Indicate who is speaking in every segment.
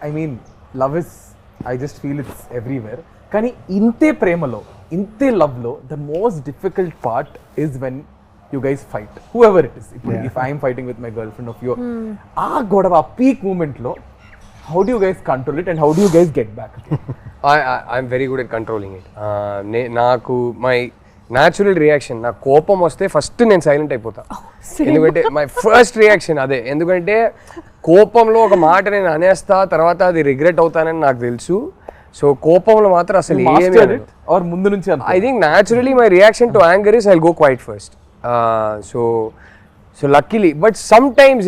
Speaker 1: I mean, love is, I just feel it's everywhere. కానీ ఇంతే ప్రేమలో, ఇంతే లవ్లో, the most difficult part is when you guys fight. Whoever it is. If I am fighting with my girlfriend of you, ఆ గొడవ, ఆ peak మూమెంట్లో, how do you guys control it and how do you guys get back?
Speaker 2: I'm very good at controlling it. నాకు my natural reaction, నా కోపం వస్తే first నేను silent అయిపోతా. ఎందుకంటే మై ఫస్ట్ రియాక్షన్ అదే. ఎందుకంటే కోపంలో ఒక మాట నేను అనేస్తా, తర్వాత అది రిగ్రెట్ అవుతానని నాకు తెలుసు. సో కోపంలో మాత్రం అసలు
Speaker 1: ముందు నుంచి
Speaker 2: I think naturally my reaction to anger is I'll go quiet first. So luckily, but sometimes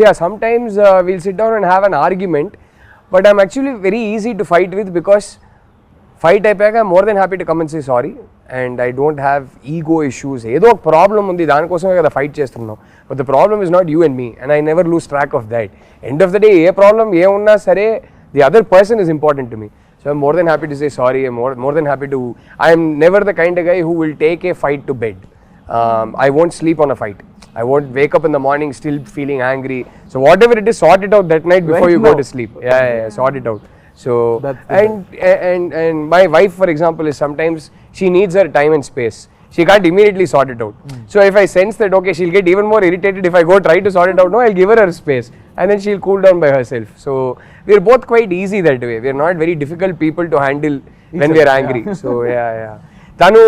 Speaker 2: we'll sit down and have an argument, but I'm actually very easy to fight with because fight అయిపోయాక I'm more than happy to come and say sorry and I don't have ego issues. ఏదో ఒక problem ఉంది, దానికోసమే కదా fight చేస్తున్నాం. But the problem is not you and me and I never loose track of that. End of the day A problem ఏమున్నా సరే the other person is important to me. So I'm more than happy to say sorry. I'm more than happy to. I am never the kind of guy who will take a fight to bed. I won't sleep on a fight. I won't wake up in the morning still feeling angry. So whatever it is, sort it out that night before you go to sleep. Yeah, sort it out. So and my wife, for example, is sometimes she needs her time and space. She can't immediately sort it out. So if I sense that okay, she'll get even more irritated if I go try to sort it out, no, I'll give her space and then she'll cool down by herself. So we're both quite easy that way. We're not very difficult people to handle when we're angry. So yeah. Tanu,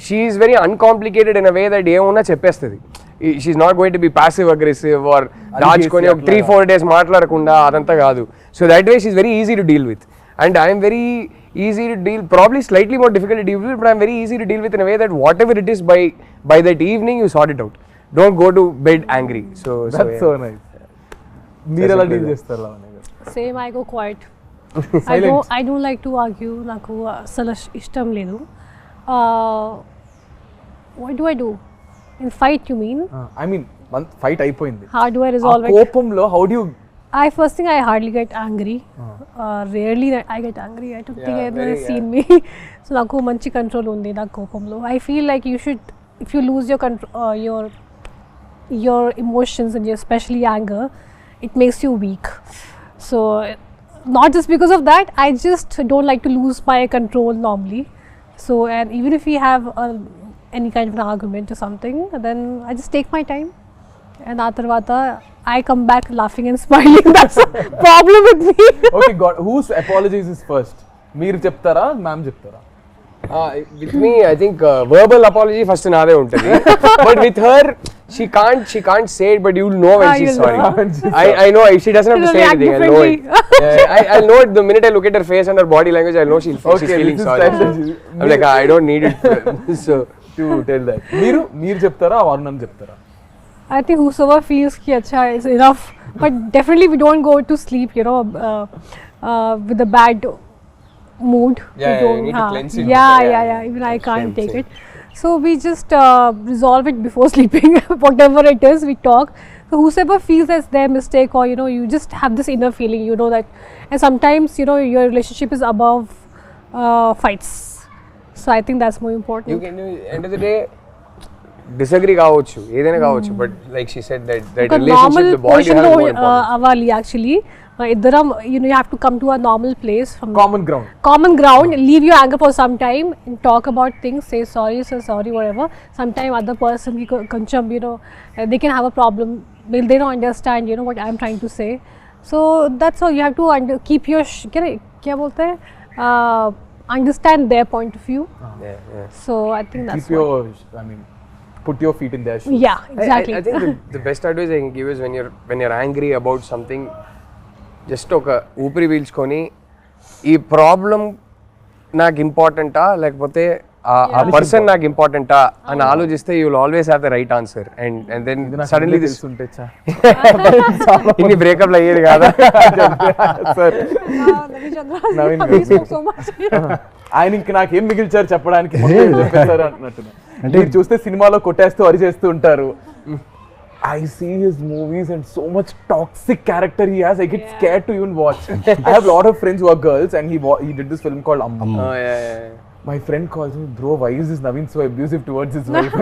Speaker 2: she is very uncomplicated in a way that ఏమన్నా చెప్పేస్తుంది. She's not going to be passive aggressive or దాచుకొని 3-4 days మాట్లాడకుండా అదంతా కాదు. So that way she's very easy to deal with and I am very easy to deal, probably slightly more difficult to deal with, but I'm very easy to deal with in a way that whatever it is by that evening you sort it out. Don't go to bed angry. So
Speaker 1: that's so nice. మీరు ఎలా deal చేస్తారు లవణ్య గారు?
Speaker 3: Same, I go quiet. I don't like to argue. నాకు అసలు ఇష్టం లేదు. What do I do? In fight you mean?
Speaker 1: I mean, fight అయిపోయింది.
Speaker 3: How do I resolve it?
Speaker 1: కోపంలో how do you?
Speaker 3: First thing, I hardly get angry. Rarely I get angry. I don't think anyone has seen me. So నాకు మంచి control ఉంది నా కోపంలో. I feel like you should, if you lose your control, your emotions and especially anger, it makes you weak. So not just because of that, I just don't like to lose my control normally. So and even if we have any kind of an argument or something, then I just take my time. And atarvata I come back laughing and smiling. That's a problem with me.
Speaker 1: Okay, God, whose apologies is first? Meer cheptara, ma'am cheptara?
Speaker 2: With me, I think verbal apology first naade untadi. But with her, she can't say it, but you'll know when she's sorry. I know she doesn't have to say anything. I know it. I'll know it the minute I look at her face and her body language. I'll know she's feeling sorry. I'm like, I don't need it. So
Speaker 1: to tell that. Meer cheptara, Varunam cheptara?
Speaker 3: I think whosoever feels ki acha is enough, but definitely we don't go to sleep, with a bad mood.
Speaker 2: Yeah, you need to cleanse it.
Speaker 3: Yeah. Even I can't take it. So we just resolve it before sleeping. Whatever it is, we talk. So whosoever feels that's their mistake, or you just have this inner feeling, that, and sometimes your relationship is above fights. So I think that's more important.
Speaker 2: You can, end of the day, disagree కావచ్చు, ఏదైనా కావచ్చు, but like she said that relationship, the bond you have is more important.
Speaker 3: అవ్వాలి actually. ఇద్దరం you have to come to a normal place from
Speaker 1: common ground,
Speaker 3: leave your anger for some time and talk about things, say sorry whatever. Sometime other person కొంచెం they can have a problem, they don't understand what I'm trying to say. So that's all, you have to keep your क्या बोलते हैं, understand their point of view. So I think that's
Speaker 1: keep your, I mean, put your feet in their shoes.
Speaker 3: Yeah, exactly.
Speaker 2: I think the best advice I can give is when you're angry about something, just oka ఊపిరి పీల్చుకొని ఈ problem నాకు ఇంపార్టెంటా లేకపోతే ఆ person నాకు ఇంపార్టెంటా అని ఆలోచిస్తే you will always have the right answer. And then suddenly this ఇన్ని బ్రేకప్లు అయ్యేది కాదా
Speaker 1: సార్? ఆయన ఇంక నాకేం మిగిల్చారు చెప్పడానికి అంటున్నారు. అంటే మీరు చూస్తే సినిమాలో కొట్టేస్తూ అరిచేస్తూ ఉంటారు. I see his movies and so much toxic character he has. I get scared to even watch. I have a lot of friends who are girls and he did this film called Amma.
Speaker 2: Oh yeah.
Speaker 1: My friend calls me, bro, why is this Naveen so abusive towards his wife?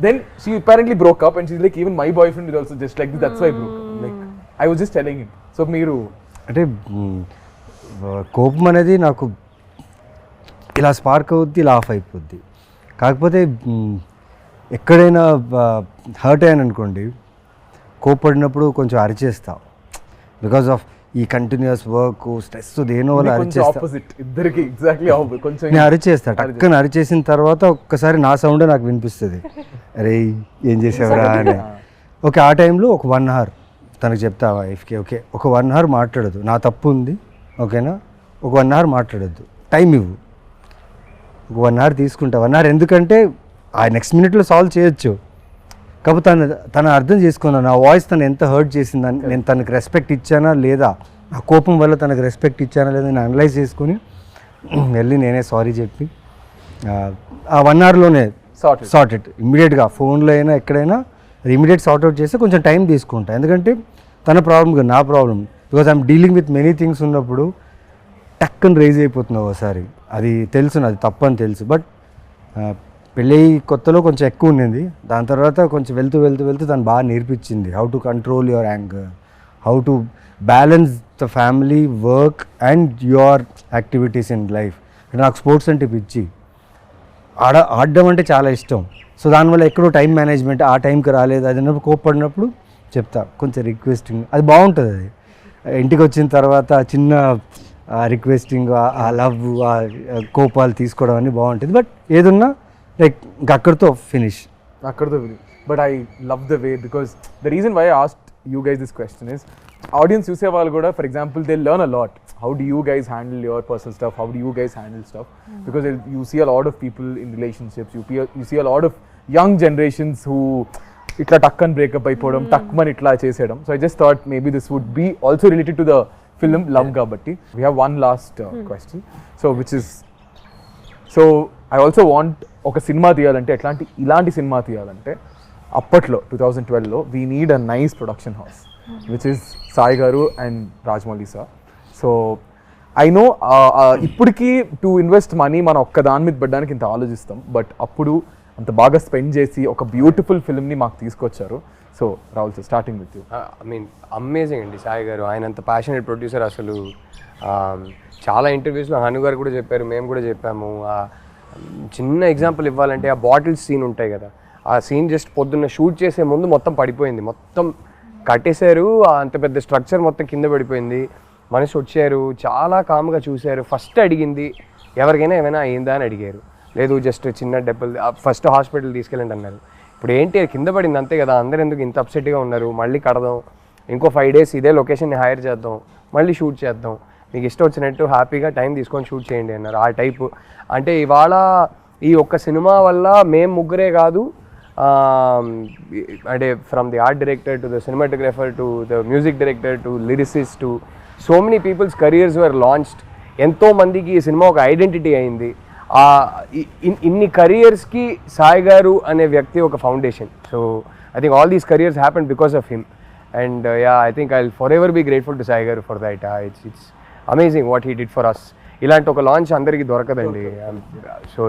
Speaker 1: Then she apparently broke up and she's like, even my boyfriend is also just like this. That's why I broke up. Like, I was just telling him. So,
Speaker 4: అంటే కోపం అనేది నాకు ఇలా spark అవుద్ది, ఇలా of అయిపోద్ది. కాకపోతే ఎక్కడైనా హర్ట్ అయ్యాను అనుకోండి, కోప్పడినప్పుడు కొంచెం అరిచేస్తా. బికాస్ ఆఫ్ ఈ కంటిన్యూస్ వర్క్, స్ట్రెస్, దేని వల్ల అరిచేస్తా. నేను అరిచేస్తా, టక్కన అరిచేసిన తర్వాత ఒక్కసారి నా సౌండే నాకు వినిపిస్తుంది, అరే ఏం చేసావురా అని. ఓకే, ఆ టైంలో ఒక 1 hour తనకు చెప్తా వైఫ్కి, ఓకే ఒక 1 hour మాట్లాడదు, నా తప్పు ఉంది ఓకేనా, ఒక 1 hour మాట్లాడద్దు, టైం ఇవ్వు, ఒక 1 hour తీసుకుంటా. 1 hour ఎందుకంటే ఆ నెక్స్ట్ మినిట్లో సాల్వ్ చేయొచ్చు. కాకపోతే తను అర్థం చేసుకున్నాను నా వాయిస్ తను ఎంత హర్ట్ చేసిందని, నేను తనకు రెస్పెక్ట్ ఇచ్చానా లేదా, నా కోపం వల్ల తనకు రెస్పెక్ట్ ఇచ్చానా లేదా నేను అనలైజ్ చేసుకుని వెళ్ళి నేనే సారీ చెప్పి ఆ 1 hourలోనే సార్ట్ ఇట్ ఇమ్మీడియట్గా. ఫోన్లో అయినా ఎక్కడైనా ఇమీడియట్ సార్ట్ అవుట్ చేస్తే కొంచెం టైం తీసుకుంటా, ఎందుకంటే తన ప్రాబ్లం కాదు నా problem. Because I'm dealing with many things ఉన్నప్పుడు టక్కని రేజ్ అయిపోతుంది ఒకసారి. అది తెలుసు, అది తప్పని తెలుసు. బట్ పెళ్ళి కొత్తలో కొంచెం ఎక్కువ ఉండింది, దాని తర్వాత కొంచెం వెళ్తూ తను బాగా నేర్పించింది how to control your anger, how to balance the family, work and your activities in life. నాకు స్పోర్ట్స్ అంటే పిచ్చి, ఆడడం అంటే చాలా ఇష్టం. సో దానివల్ల ఎక్కడో టైం మేనేజ్మెంట్ ఆ టైంకి రాలేదు, అది అన్నప్పుడు కోప్పడినప్పుడు చెప్తా కొంచెం రిక్వెస్టింగ్, అది బాగుంటుంది. అది ఇంటికి వచ్చిన తర్వాత చిన్న రిక్వెస్టింగ్, ఆ లవ్, ఆ కోపాలు తీసుకోవడం అన్నీ బాగుంటుంది. బట్ ఏదున్నా లైక్ ఇంకా అక్కడితో finish.
Speaker 1: But I love the way, because the reason why I asked you guys this question is, audience చూసే వాళ్ళు కూడా for example they learn a lot. How do you guys handle your personal stuff? How do you guys handle stuff? Because you see a lot of people in relationships. You see a lot of young generations who itla takkan breakup అయిపోవడం, takman itla చేసేయడం. So I just thought maybe this would be also related to the film Love Gabatti. We have one last question. So which is, so I also want ఒక cinema తీయాలంటే ఇలాంటి cinema తీయాలంటే అప్పట్లో 2012లో we need a nice production house, which is Sai garu and Rajmouli sir. So I know ఇప్పటికీ to invest money మనం ఒక్క దాని మీద పెట్టడానికి ఇంత ఆలోచిస్తాం, బట్ అప్పుడు అంత బాగా స్పెండ్ చేసి ఒక బ్యూటిఫుల్ ఫిల్మ్ని మాకు తీసుకొచ్చారు. So Rahul sir, starting with you.
Speaker 2: I mean amazing అండి సాయి గారు, ఆయన అంత ప్యాషనేట్ ప్రొడ్యూసర్. అసలు చాలా ఇంటర్వ్యూస్లో హను గారు కూడా చెప్పారు, మేము కూడా చెప్పాము. చిన్న ఎగ్జాంపుల్ ఇవ్వాలంటే ఆ బాటిల్స్ సీన్ ఉంటాయి కదా, ఆ సీన్ జస్ట్ పొద్దున్న షూట్ చేసే ముందు మొత్తం పడిపోయింది, మొత్తం కట్టేశారు, అంత పెద్ద స్ట్రక్చర్ మొత్తం కింద పడిపోయింది. మనిషి వచ్చారు, చాలా కామ్గా చూశారు. ఫస్ట్ అడిగింది ఎవరికైనా ఏమైనా అయిందా అని అడిగారు. లేదు జస్ట్ చిన్న దెబ్బలు, ఫస్ట్ హాస్పిటల్ తీసుకెళ్ళండి అన్నారు. ఇప్పుడు ఏంటి కింద పడింది అంతే కదా, అందరు ఎందుకు ఇంత అప్సెట్గా ఉన్నారు, మళ్ళీ కడదాం, ఇంకో 5 days ఇదే లొకేషన్ని హైర్ చేద్దాం, మళ్ళీ షూట్ చేద్దాం, మీకు ఇష్టం వచ్చినట్టు హ్యాపీగా టైం తీసుకొని షూట్ చేయండి అన్నారు. ఆ టైపు అంటే ఇవాళ ఈ ఒక్క సినిమా వల్ల మేము ముగ్గురే కాదు, అంటే from the art director to the cinematographer to the music director to lyricist to so many people's careers were launched. ఎంతో మందికి ఈ సినిమా ఒక ఐడెంటిటీ అయింది. ఇన్ని కెరియర్స్కి సాయి గారు అనే వ్యక్తి ఒక foundation. So I think all these careers happen because of him. And I think I will forever be grateful to Sai garu for that. It's amazing what he did for us. ఇలాంటి ఒక launch అందరికీ దొరకదండి. So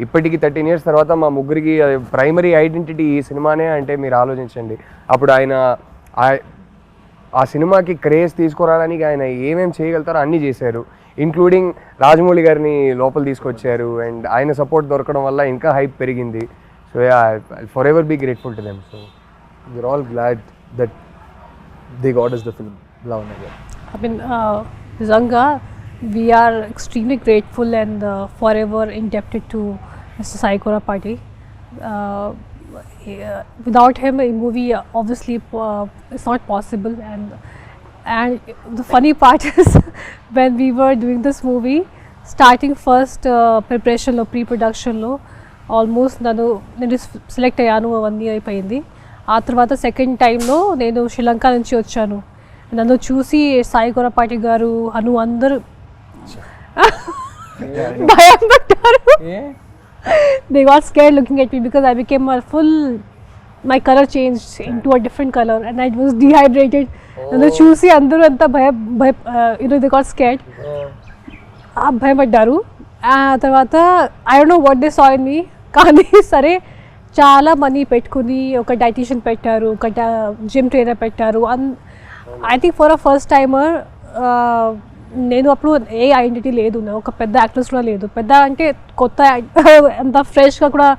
Speaker 2: ఇప్పటికీ 13 years తర్వాత మా ముగ్గురికి primary identity ఈ సినిమానే అంటే మీరు ఆలోచించండి. అప్పుడు ఆయన ఆ సినిమాకి క్రేజ్ తీసుకురావడానికి ఆయన ఏమేమి చేయగలుగుతారో అన్నీ చేశారు, ఇంక్లూడింగ్ రాజమౌళి గారిని లోపల తీసుకొచ్చారు. అండ్ ఆయన సపోర్ట్ దొరకడం వల్ల ఇంకా హైప్ పెరిగింది. So forever be grateful to them. So
Speaker 1: we're all glad that they got us the film Lavanya garu.
Speaker 3: I mean, Zanga, we are extremely grateful and forever indebted to Mr. Sai Korapati. Without him, a movie obviously is not possible. And the funny part is when we were doing this movie, starting first preparation lo, pre-production lo, almost nanu select ayyanu 1 year అయిపోయింది. ఆ తర్వాత second టైంలో నేను శ్రీలంక నుంచి వచ్చాను. నన్ను చూసి సాయి కొరపాటి గారు అను అందరూ భయం పడ్డారు. They got scared looking at me because I became my color changed into a different color and I was dehydrated. నన్ను చూసి అందరూ అంతా they got scared. భయపడ్డారు. ఆ తర్వాత I don't know what they saw in me, కానీ సరే చాలా మనీ పెట్టుకుని ఒక డైటీషియన్ పెట్టారు, ఒక జిమ్ ట్రైనర్ పెట్టారు. I think for a first timer నేను అప్పుడు ఏ ఐడెంటిటీ లేదు, ఒక పెద్ద యాక్ట్రెస్ కూడా లేదు, పెద్ద అంటే కొత్త అంత ఫ్రెష్గా కూడా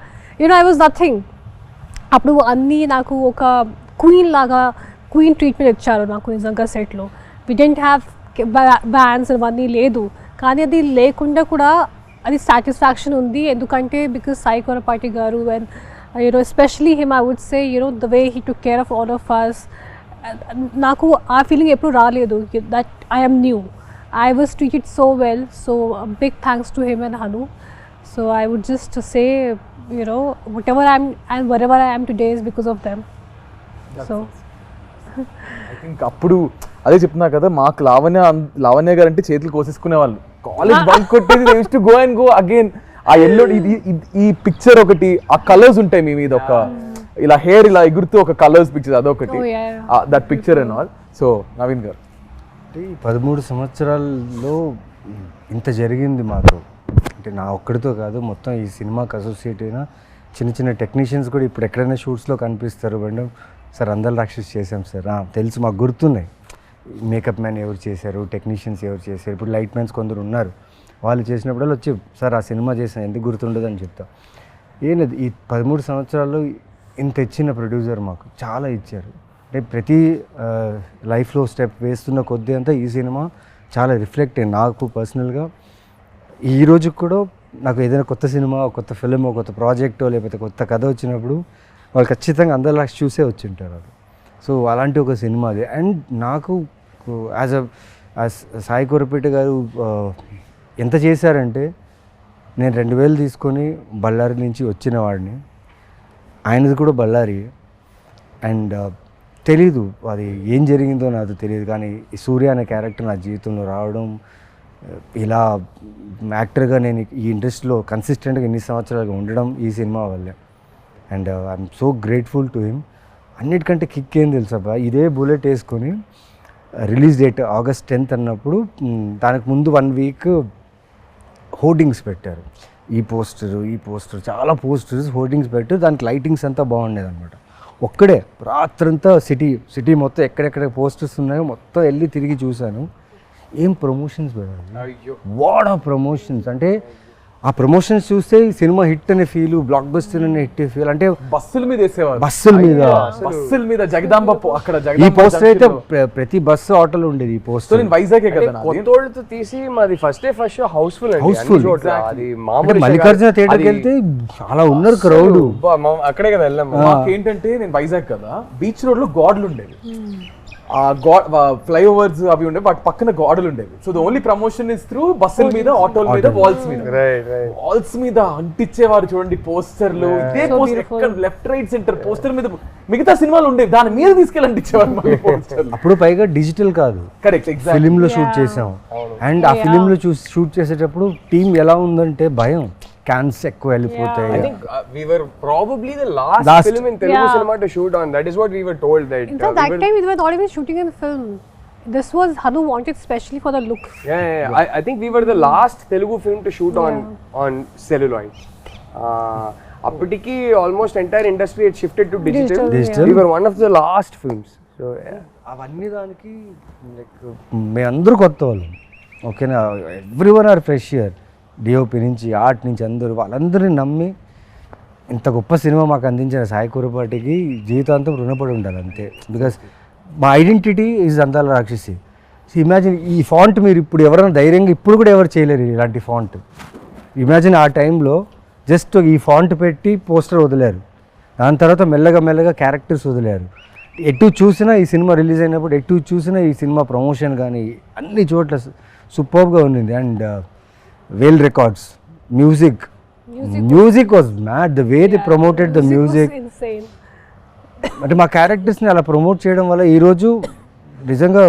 Speaker 3: ఐ వాజ్ నథింగ్. అప్పుడు అన్నీ నాకు ఒక క్వీన్ ట్రీట్మెంట్ ఇచ్చారు నాకు నిజంగా సెట్లో. వి డెంట్ హ్యావ్ బ్యాండ్స్ అవన్నీ లేదు, కానీ అది లేకుండా కూడా అది సాటిస్ఫాక్షన్ ఉంది. ఎందుకంటే because Sai Korrapati garu and especially him I would say the way he took care of all of us. నాకు ఆ ఫీలింగ్ ఎప్పుడు రాలేదు that I'm new. I was treated so well, so a big thanks to him and Hanu. So I would just say, whatever I am and wherever I am today is because of them. So
Speaker 1: I think appudu అదే చెప్తున్నా కదా, మాకు లావణ్య గారు అంటే చేతులు కోసేసుకునే వాళ్ళు. College bunk కొట్టేది, they used to go and go again. ఆ ఎల్లో ఈ పిక్చర్ ఒకటి, ఆ కలర్స్ ఉంటాయి మీ మీద, ఒక ఇలా హెయిర్ ఇలా ఎగురుతూ ఒక కలర్స్ పిక్చర్ అదొకటి, that picture and all. So Naveen గారు,
Speaker 4: 13 సంవత్సరాల్లో ఇంత జరిగింది మాతో, అంటే నా ఒక్కడితో కాదు, మొత్తం ఈ సినిమాకి అసోసియేట్ అయిన చిన్న చిన్న టెక్నీషియన్స్ కూడా ఇప్పుడు ఎక్కడైనా షూట్స్లో కనిపిస్తారు. మేడం సార్ అందరు రాక్షస్ చేసాం సార్, తెలుసు మాకు గుర్తున్నాయి. మేకప్ మ్యాన్ ఎవరు చేశారు, టెక్నీషియన్స్ ఎవరు చేశారు, ఇప్పుడు లైట్ మ్యాన్స్ కొందరు ఉన్నారు, వాళ్ళు చేసినప్పుడు వచ్చి సార్ ఆ సినిమా చేసాను ఎందుకు గుర్తుండదు అని చెప్తా. ఏంలేదు, ఈ 13 సంవత్సరాల్లో ఇంత ఇచ్చిన ప్రొడ్యూసర్ మాకు చాలా ఇచ్చారు. అంటే ప్రతి లైఫ్లో స్టెప్ వేస్తున్న కొద్దీ అంతా ఈ సినిమా చాలా రిఫ్లెక్ట్ అయ్యింది నాకు పర్సనల్గా. ఈ రోజుకి కూడా నాకు ఏదైనా కొత్త సినిమా, కొత్త ఫిలిం, కొత్త ప్రాజెక్టో లేకపోతే కొత్త కథ వచ్చినప్పుడు వాళ్ళు ఖచ్చితంగా అందరిలా చూసే వచ్చి ఉంటారు అది. సో అలాంటి ఒక సినిమా అది. అండ్ నాకు యాజ్ సాయి కొరపేట గారు ఎంత చేశారంటే, నేను 2000 తీసుకొని బళ్ళారి నుంచి వచ్చిన వాడిని, ఆయనది కూడా బళ్ళారి. అండ్ తెలీదు అది ఏం జరిగిందో నాకు తెలియదు, కానీ ఈ సూర్య అనే క్యారెక్టర్ నా జీవితంలో రావడం, ఇలా యాక్టర్గా నేను ఈ ఇండస్ట్రీలో కన్సిస్టెంట్గా ఇన్ని సంవత్సరాలుగా ఉండడం ఈ సినిమా వల్లే. And I'm so grateful to him. అన్నిటికంటే కిక్ ఏం తెలుసబ్బా, ఇదే బుల్లెట్ వేసుకొని రిలీజ్ డేట్ August 10th అన్నప్పుడు దానికి ముందు 1 week హోర్డింగ్స్ పెట్టారు. ఈ పోస్టర్ చాలా పోస్టర్స్ హోర్డింగ్స్ పెట్టారు, దానికి లైటింగ్స్ అంతా బాగుండేది అనమాట. ఒక్కడే రాత్రంతా సిటీ మొత్తం ఎక్కడెక్కడ పోస్టర్స్ ఉన్నాయో మొత్తం వెళ్ళి తిరిగి చూశాను. ఏం ప్రమోషన్స్ పెట్టారు, వాట్ ఆఫ్ ప్రమోషన్స్. అంటే ఆ ప్రమోషన్స్ చూస్తే సినిమా హిట్ అనే ఫీల్, బ్లాక్ బస్టర్ అనే హిట్ ఫీల్. అంటే
Speaker 1: బస్సుల మీద వేసేవారు,
Speaker 4: బస్సుల మీద
Speaker 1: జగదాంబ అక్కడ
Speaker 4: ఈ పోస్టర్ అయితే ప్రతి బస్సు ఆటోలో ఉండేది. ఈ పోస్టర్
Speaker 1: నేను వైజాగ్
Speaker 2: కొత్తోళ్ళతో తీసి మాది ఫస్ట్ షో హౌస్ఫుల్.
Speaker 4: మల్లికార్జున థియేటర్కి వెళ్తే చాలా ఉన్నారు క్రౌడ్.
Speaker 2: అక్కడే కదా వెళ్ళాం.
Speaker 1: ఏంటంటే నేను వైజాగ్ కదా, బీచ్ రోడ్ లో గాడ్లు ఉండేవి, ఆ ఫ్లైఓవర్స్ అవి ఉండేవి, వాటి పక్కన గోడలు ఉండేవి. So the only promotion is through బస్సుల మీద, ఆటోల మీద, వాల్స్ మీద అంటించేవారు చూడండి పోస్టర్లు. ఇదే poster left right centre poster మీద మిగతా సినిమాలు ఉండేవి, దాని మీద తీసుకెళ్ళి అంటించేవారు.
Speaker 4: అప్పుడు పైగా డిజిటల్ కాదు,
Speaker 1: కరెక్ట్,
Speaker 4: ఫిలిం లో షూట్ చేసాం. అండ్ ఆ ఫిలిం లో షూట్ చేసేటప్పుడు టీం ఎలా ఉందంటే భయం, క్యాన్స్ ఎక్కువ వెళ్ళిపోతాయి.
Speaker 2: I think we were probably the last film in Telugu cinema to shoot on. That is what we were told. That
Speaker 3: in fact, that time we were not even shooting in film. This was Hanu wanted specially for the look.
Speaker 2: Yeah. I think we were the last Telugu film to shoot on celluloid. Appatiki almost entire industry had shifted to digital. We were one of the last films. So yeah.
Speaker 4: అవన్నీ దానికి మేము అందరూ కొత్త వాళ్ళం, ఓకేనా. Everyone are fresher, DOP నుంచి art నుంచి అందరూ, వాళ్ళందరినీ నమ్మి ఇంత గొప్ప సినిమా మాకు అందించిన సాయి కురపాటికి జీవితాంతం రుణపడి ఉండాలి అంతే. బికాస్ మా ఐడెంటిటీ ఈజ్ అందాల రాక్షసి. ఇమాజిన్ ఈ ఫాంట్ మీరు ఇప్పుడు ఎవరైనా ధైర్యంగా ఇప్పుడు కూడా ఎవరు చేయలేరు ఇలాంటి ఫాంట్. ఇమాజిన్ ఆ టైంలో జస్ట్ ఈ ఫాంట్ పెట్టి పోస్టర్ వదిలేరు, దాని తర్వాత మెల్లగా క్యారెక్టర్స్ వదిలేరు. ఎటు చూసినా ఈ సినిమా రిలీజ్ అయినప్పుడు ఎటు చూసినా ఈ సినిమా ప్రమోషన్ కానీ అన్ని చోట్ల సూపర్గా ఉండింది. And well records, music was mad, the way they promoted the music
Speaker 3: was insane.
Speaker 4: అంటే మా క్యారెక్టర్స్ని అలా ప్రమోట్ చేయడం వల్ల ఈరోజు నిజంగా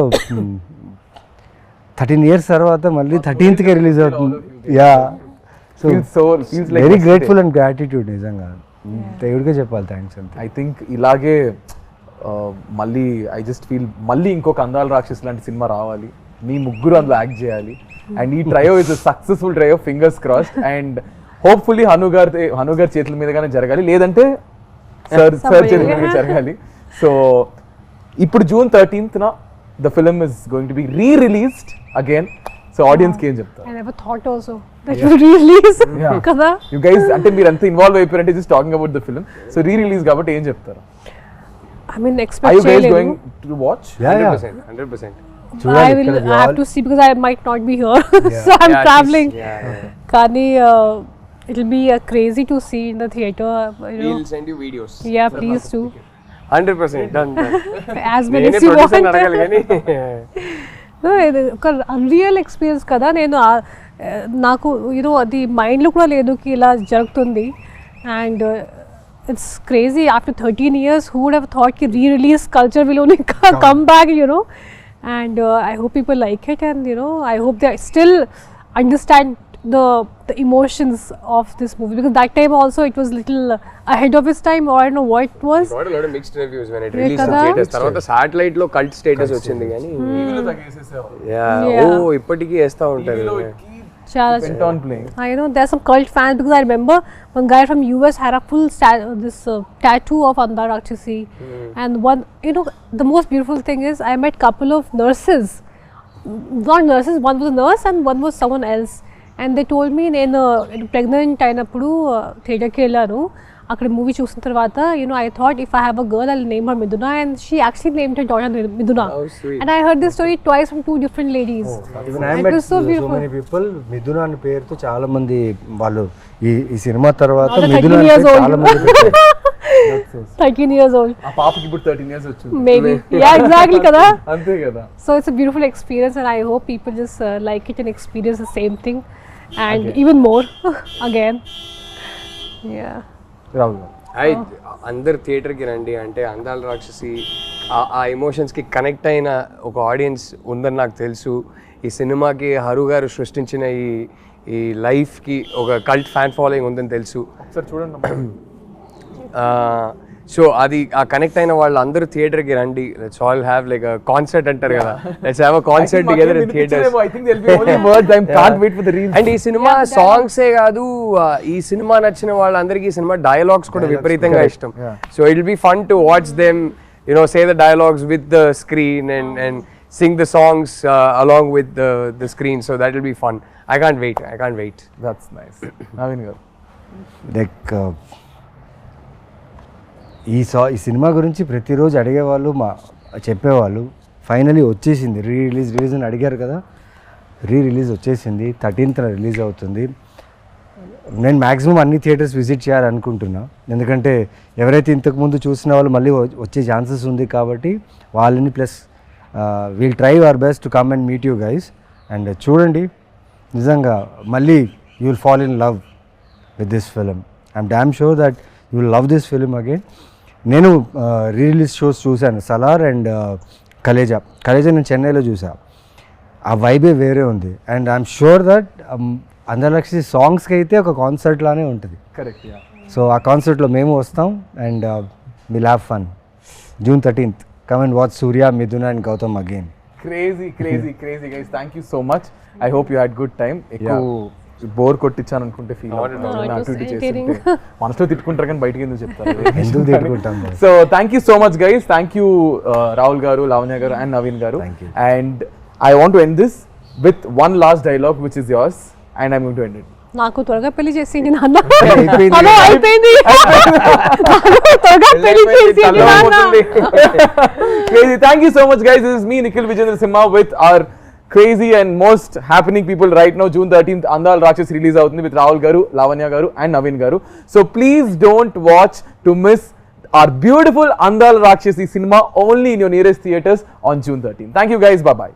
Speaker 4: 13 years తర్వాత మళ్ళీ 13th రిలీజ్ అవుతుంది. Yeah, so very grateful and gratitude నిజంగా. దేవుడికే చెప్పాలి థ్యాంక్స్ అంతే.
Speaker 1: ఐ థింక్ ఇలాగే మళ్ళీ ఐ జస్ట్ ఫీల్ మళ్ళీ ఇంకొక అందాల రాక్షస్ లాంటి సినిమా రావాలి, మీ ముగ్గురు అందులో యాక్ట్ చేయాలి. అండ్ ఈ trio is successful trio, fingers crossed. And hopefully Hanu గారి చేతుల మీదగానే జరగాలి, లేదంటే సార్ చేతుల మీద జరగాలి. సో ఇప్పుడు June 13th the film is going to be re-released again. So audience ki em cheptaru?
Speaker 3: I never thought also that you release kada.
Speaker 1: You guys ante meer anta involve అయిపోయారంటే just talking about the film. So re-release కాబట్టి ఏం చెప్తారు?
Speaker 3: I mean,
Speaker 1: Are
Speaker 3: expect
Speaker 1: you guys
Speaker 3: చేయలేదు.
Speaker 1: going to watch?
Speaker 4: Yeah.
Speaker 2: 100%.
Speaker 4: చూడాలి,
Speaker 3: I will
Speaker 4: ఇక్కడ
Speaker 3: I have to see because I might not be here. So I'm traveling. Kani it'll be crazy to see in the theater. You know.
Speaker 2: We'll send you videos.
Speaker 3: Yeah, please do.
Speaker 2: 100% done.
Speaker 3: As many as you want. No, ఇది ఒక unreal experience కదా. నేను నాకు you know అది మైండ్లో కూడా లేదు కి ఇలా జరుగుతుంది. And it's crazy after 13 years who would have thought ki re-release culture will only come back, you know. And I hope people like it, and you know, I hope they still understand the emotions of this movie, because that time also it was little ahead of its time, or I don't know what it was.
Speaker 2: Got a lot of mixed reviews when it
Speaker 3: Yeah,
Speaker 2: released in
Speaker 3: kada.
Speaker 2: theaters. తర్వాత satellite లో cult status వచ్చింది కానీ
Speaker 1: టీవీలో తగ్గేసేసారు.
Speaker 2: ఓ ఇప్పటికీ వేస్తా ఉంటారు.
Speaker 1: టీవీలో
Speaker 3: Chala
Speaker 1: went on playing.
Speaker 3: I know there's some cult fans, because I remember one guy from US had a full tattoo of Andhar Rakshasi. And one, you know, the most beautiful thing is I met couple of nurses, not nurses, one was a nurse and one was someone else, and they told me నేను pregnant అయినప్పుడు థియేటర్కి వెళ్ళాను. అక్కడ movie చూసిన తర్వాత you know I thought if I have a girl I will name her Mithuna, and she actually named her daughter Mithuna. And I heard this story twice from 2 different ladies.
Speaker 4: Even I
Speaker 3: It
Speaker 4: met
Speaker 3: was so
Speaker 4: so
Speaker 3: beautiful.
Speaker 4: many people మిథున అనే పేరుతో చాలా మంది వాళ్ళు ఈ cinema తర్వాత
Speaker 3: Now they're
Speaker 4: మిథున
Speaker 3: 13 years
Speaker 4: అంటే
Speaker 3: old.
Speaker 4: చాలా మంది పెట్టారు.
Speaker 3: 13 years old.
Speaker 1: ఆ పాపకి ఇప్పుడు 13 years వచ్చింది.
Speaker 3: Maybe. Yeah, exactly kada.
Speaker 1: అంతే కదా.
Speaker 3: So it's a beautiful experience, and I hope people just like it and experience the same thing, and even more again. Yeah.
Speaker 1: Rahul గారు.
Speaker 2: అందరు థియేటర్కి రండి. అంటే అందాల రాక్షసి ఆ ఎమోషన్స్కి కనెక్ట్ అయిన ఒక ఆడియన్స్ ఉందని నాకు తెలుసు. ఈ సినిమాకి హరు గారు సృష్టించిన ఈ లైఫ్కి ఒక కల్ట్ ఫ్యాన్ ఫాలోయింగ్ ఉందని తెలుసు.
Speaker 1: ఒకసారి చూడండి.
Speaker 2: సో అది ఆ కనెక్ట్ అయిన వాళ్ళు అందరూ థియేటర్కి రండి. Let's all have like a concert అంటారు కదా, let's have a concert together in theatres.
Speaker 1: I think there'll be only words. I can't wait for the reels.
Speaker 2: And ఈ సినిమా సాంగ్సే కాదు, ఈ సినిమా నచ్చిన వాళ్ళందరికీ ఈ సినిమా డైలాగ్స్ కూడా విపరీతంగా ఇష్టం. So it will be fun to watch them, you know, say the dialogues with the screen and sing the songs along with the screen. So that will be fun. I can't wait.
Speaker 1: That's nice. Naveen గారు.
Speaker 4: Like ఈ cinema గురించి ప్రతిరోజు అడిగేవాళ్ళు, చెప్పేవాళ్ళు. Finally వచ్చేసింది, release అని అడిగారు కదా, రిలీజ్ వచ్చేసింది. 13th రిలీజ్ అవుతుంది. నేను మ్యాక్సిమం అన్ని థియేటర్స్ విజిట్ చేయాలనుకుంటున్నా, ఎందుకంటే ఎవరైతే ఇంతకుముందు చూసిన వాళ్ళు మళ్ళీ వచ్చే ఛాన్సెస్ ఉంది కాబట్టి వాళ్ళని, plus we'll try our best to come and meet you guys. And చూడండి, నిజంగా మళ్ళీ you will fall in love with this film. I'm damn sure that you will love this film again. నేను release shows చూశాను, Salaar and Khaleja నేను చెన్నైలో చూసా. ఆ వైబే వేరే ఉంది. అండ్ ఐఎమ్ షూర్ దట్ అందరలక్షి సాంగ్స్కి అయితే ఒక కాన్సర్ట్ లానే ఉంటుంది.
Speaker 1: కరెక్ట్.
Speaker 4: సో ఆ కాన్సర్ట్లో మేము వస్తాం and will have fun. June 13th, come and watch Surya, Midhuna and Gautam again.
Speaker 1: Crazy guys. Thank you so much. I hope you had good time. Bore కొట్టించాను అనుకుంటే feel మనసులో తిట్టుకుంటారు కానీ బయటకి ఎందుకు చెప్తారు.
Speaker 4: ఎందుకు తిట్టుకుంటాం.
Speaker 1: So thank you so much guys. Thank you Rahul garu, Lavanya garu and Naveen garu. And I want to end this with one last dialogue which is yours and I'm going to end it.
Speaker 3: నాకు త్వరగా పెళ్లి చేసింది నాన్న. అయిపోయింది.
Speaker 1: Crazy. Thank you so much guys. This is me, Nikhil Vijayendra Simha, with our crazy and most happening people right now. June 13th Andal Rakshas release avutundi with Rahul garu, Lavanya garu and Naveen garu. So please don't watch to miss our beautiful Andal Rakshasi cinema only in your nearest theaters on June 13th. Thank you guys. Bye bye.